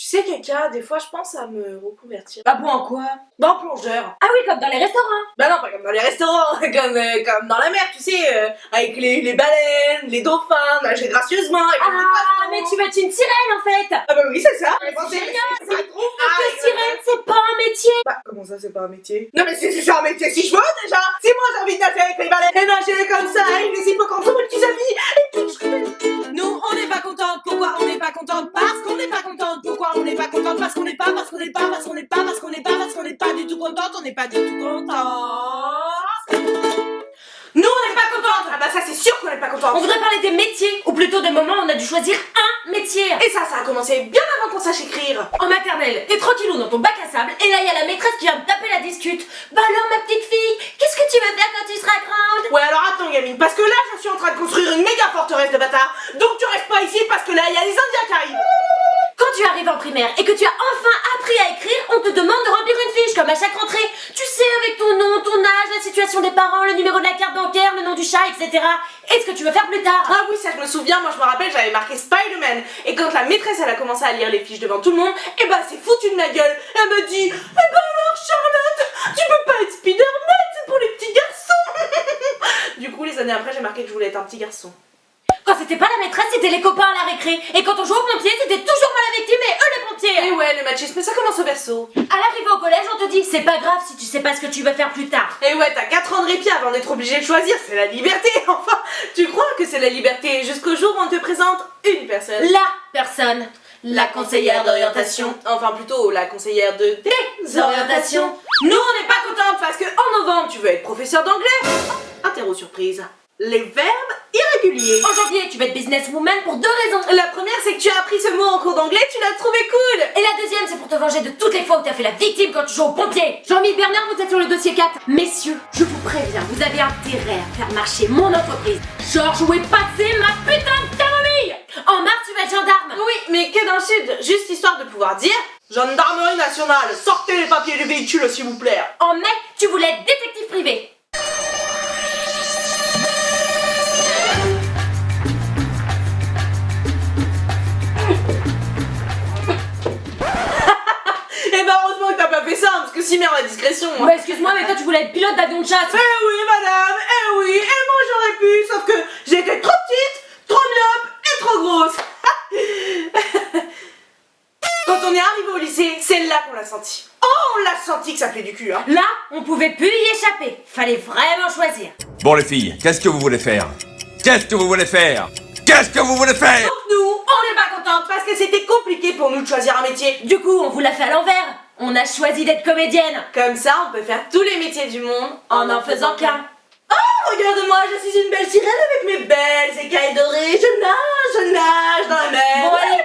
Tu sais, quelqu'un, des fois, je pense à me reconvertir. Bah bon, en quoi? Dans plongeur. Ah oui, comme dans les restaurants. Bah non, pas comme dans les restaurants, comme dans la mer, tu sais, avec les baleines, les dauphins, nager gracieusement. Ah, mais tu vas être une sirène en fait. Ah bah oui, c'est ça. Ouais, c'est génial. C'est trop Parce que sirène, c'est pas un métier. Bah, comment ça, c'est pas un métier? Non, mais c'est un métier si je veux, déjà. Si moi j'ai envie de nager avec les baleines, et nager comme ça, avec les hippocampes, mes petits amis, et puis je connais. Nous, on n'est pas contente. Pourquoi on n'est pas contente? Parce qu'on n'est pas contente. Pourquoi on n'est pas contente? Parce qu'on n'est pas du tout contente. On n'est pas du tout contente. Nous, on n'est pas contente. Ah bah ça, c'est sûr qu'on n'est pas contente. On voudrait parler des métiers, ou plutôt des moments où on a dû choisir un métier. Et ça a commencé bien avant qu'on sache écrire. En maternelle, t'es tranquillou dans ton bac à sable, et là y a la maîtresse qui vient me taper la discute. Bah alors ma petite fille, qu'est-ce que tu veux faire quand tu seras grande? Ouais, alors attends, gamine, parce que là, je suis en train de construire une méga forteresse de bâtards. Donc tu restes pas ici parce que là, il y a les Indiens qui arrivent. Quand tu arrives en primaire et que tu as enfin appris à écrire, on te demande de remplir une fiche comme à chaque rentrée. Tu sais, avec ton nom, ton âge, la situation des parents, le numéro de la carte bancaire, le nom du chat, etc. Et ce que tu veux faire plus tard. Ah oui, ça je me souviens, moi je me rappelle, j'avais marqué Spider-Man. Et quand la maîtresse elle a commencé à lire les fiches devant tout le monde, et bah c'est foutu de ma gueule. Elle me dit, eh ben alors Charlotte, tu peux pas être Spider-Man, c'est pour les petits garçons. Du coup les années après j'ai marqué que je voulais être un petit garçon. Quand c'était pas la maîtresse, c'était les copains à la récré. Et quand on jouait aux pompiers, c'était toujours moi la victime et eux les pompiers. Et ouais, le machisme, ça commence au berceau. À l'arrivée au collège, on te dit c'est pas grave si tu sais pas ce que tu veux faire plus tard. Et ouais, t'as 4 ans de répit avant d'être obligé de choisir, c'est la liberté, enfin. Tu crois que c'est la liberté jusqu'au jour où on te présente une personne. La personne. La conseillère d'orientation. Enfin plutôt la conseillère de Désorientation. Nous on n'est pas contente parce que en novembre tu veux être professeur d'anglais. Interro surprise. Les verbes irréguliers. En janvier, tu vas être businesswoman pour 2 raisons. La première c'est que tu as appris ce mot en cours d'anglais, tu l'as trouvé cool. Et la deuxième, c'est pour te venger de toutes les fois où t'as fait la victime quand tu joues aux pompiers. Jean-Mi Bernard, vous êtes sur le dossier 4. Messieurs, je vous préviens, vous avez intérêt à faire marcher mon entreprise. Georges, où est passée ma putain de camomille? En mars, tu vas être gendarme. Oui, mais que dans le sud, juste histoire de pouvoir dire Gendarmerie nationale, sortez les papiers du véhicule s'il vous plaît. En mai, tu voulais être détective privé. Et bah heureusement que t'as pas fait ça, parce que si merde la discrétion. Bah excuse-moi, mais toi tu voulais être pilote d'avion de chasse. Eh oui madame, eh oui, et moi j'aurais pu, sauf que j'étais trop petite, trop myope et trop grosse. Quand on est arrivé au lycée, c'est là qu'on l'a senti. Oh, on l'a senti que ça fait du cul, hein. Là, on pouvait plus y échapper. Fallait vraiment choisir. Bon les filles, qu'est-ce que vous voulez faire? Qu'est-ce que vous voulez faire? Qu'est-ce que vous voulez faire? Donc nous, on n'est pas contente parce que c'était compliqué pour nous de choisir un métier. Du coup, on vous l'a fait à l'envers. On a choisi d'être comédienne. Comme ça, on peut faire tous les métiers du monde En en faisant qu'un. Oh, regarde-moi, je suis une belle sirène avec mes belles écailles dorées. Je nage dans la mer. Bon allez,